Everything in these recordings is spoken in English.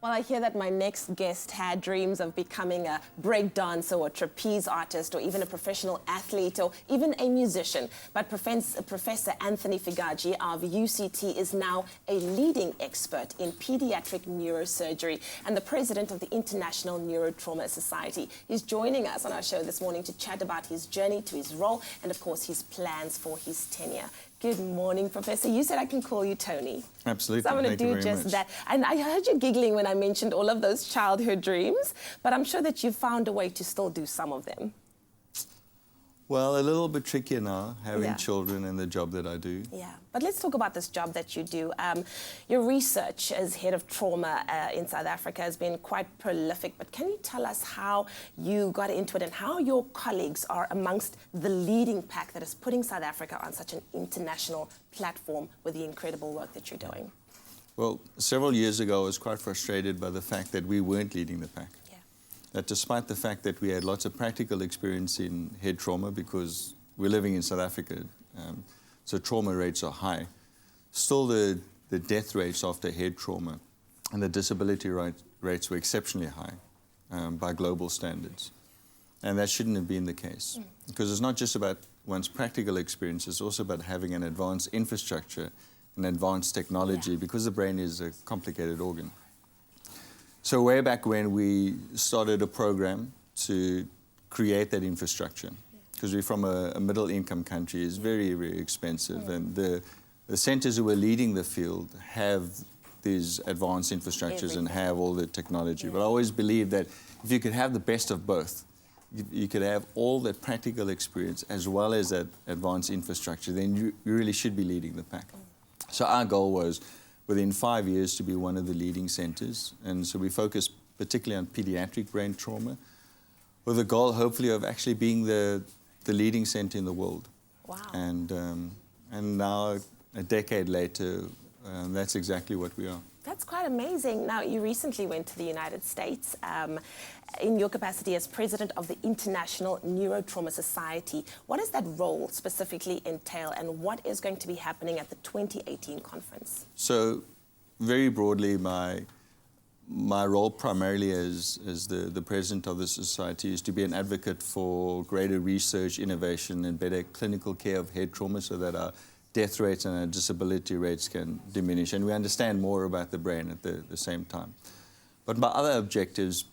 Well, I hear that my next guest had dreams of becoming a break dancer or a trapeze artist or even a professional athlete or even a musician. But Professor Anthony Figaji of UCT is now a leading expert in pediatric neurosurgery and the president of the International Neurotrauma Society. He's joining us on our show this morning to chat about his journey to his role and, of course, his plans for his tenure. Good morning, Professor. You said I can call you Tony. Absolutely. So I'm going to do just that. And I heard you giggling when I mentioned all of those childhood dreams, but I'm sure that you found a way to still do some of them. Well, a little bit trickier now, having children and the job that I do. Yeah, but let's talk about this job that you do. Your research as head of trauma in South Africa has been quite prolific, but can you tell us how you got into it and how your colleagues are amongst the leading pack that is putting South Africa on such an international platform with the incredible work that you're doing? Well, several years ago, I was quite frustrated by the fact that we weren't leading the pack. That despite the fact that we had lots of practical experience in head trauma, because we're living in South Africa, so trauma rates are high, still the death rates after head trauma and the disability rates were exceptionally high by global standards. And that shouldn't have been the case, because it's not just about one's practical experience, it's also about having an advanced infrastructure and advanced technology, because the brain is a complicated organ. So way back when, we started a program to create that infrastructure, because we're from a middle-income country. It's very, very expensive, and the centers who are leading the field have these advanced infrastructures and have all the technology. But I always believe that if you could have the best of both, you could have all that practical experience as well as that advanced infrastructure, then you really should be leading the pack. So our goal was, within 5 years, to be one of the leading centers. And so we focus particularly on pediatric brain trauma, with the goal, hopefully, of actually being the leading center in the world. Wow. And now, a decade later, that's exactly what we are. That's quite amazing. Now, you recently went to the United States in your capacity as president of the International Neurotrauma Society. What does that role specifically entail, and what is going to be happening at the 2018 conference? So, very broadly, my role primarily as the president of the society is to be an advocate for greater research, innovation, and better clinical care of head trauma, so that our death rates and our disability rates can diminish, and we understand more about the brain at the same time. But my other objectives,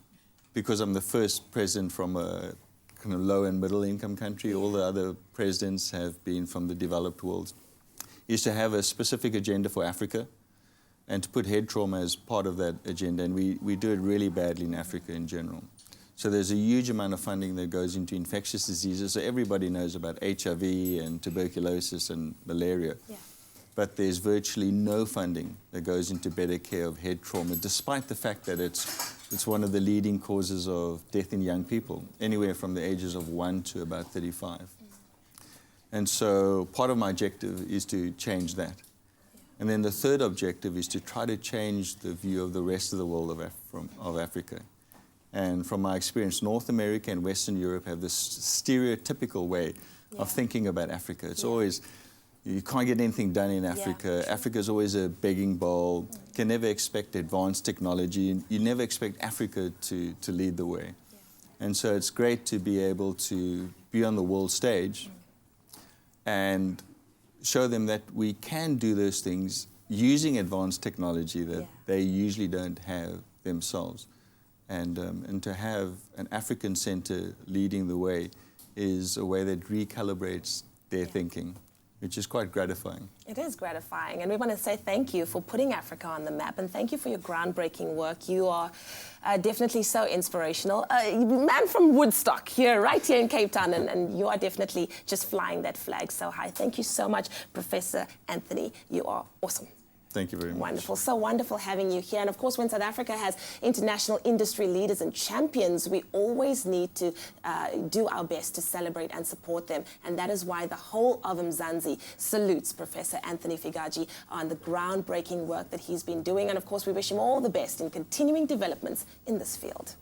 because I'm the first president from a kind of low and middle income country, all the other presidents have been from the developed world, is to have a specific agenda for Africa and to put head trauma as part of that agenda, and we do it really badly in Africa in general. So there's a huge amount of funding that goes into infectious diseases. So everybody knows about HIV and tuberculosis and malaria. Yeah. But there's virtually no funding that goes into better care of head trauma, despite the fact that it's one of the leading causes of death in young people, anywhere from the ages of 1 to about 35. And so part of my objective is to change that. And then the third objective is to try to change the view of the rest of the world of Africa. And from my experience, North America and Western Europe have this stereotypical way of thinking about Africa. It's always, you can't get anything done in Africa. Africa is always a begging bowl. Can never expect advanced technology. You never expect Africa to lead the way. And so it's great to be able to be on the world stage and show them that we can do those things using advanced technology that they usually don't have themselves. And to have an African center leading the way is a way that recalibrates their thinking, which is quite gratifying. It is gratifying, and we want to say thank you for putting Africa on the map, and thank you for your groundbreaking work. You are definitely so inspirational. Man from Woodstock, right here in Cape Town, and you are definitely just flying that flag so high. Thank you so much, Professor Anthony. You are awesome. Thank you very much. Wonderful. So wonderful having you here. And of course, when South Africa has international industry leaders and champions, we always need to do our best to celebrate and support them. And that is why the whole of Mzansi salutes Professor Anthony Figaji on the groundbreaking work that he's been doing. And of course, we wish him all the best in continuing developments in this field.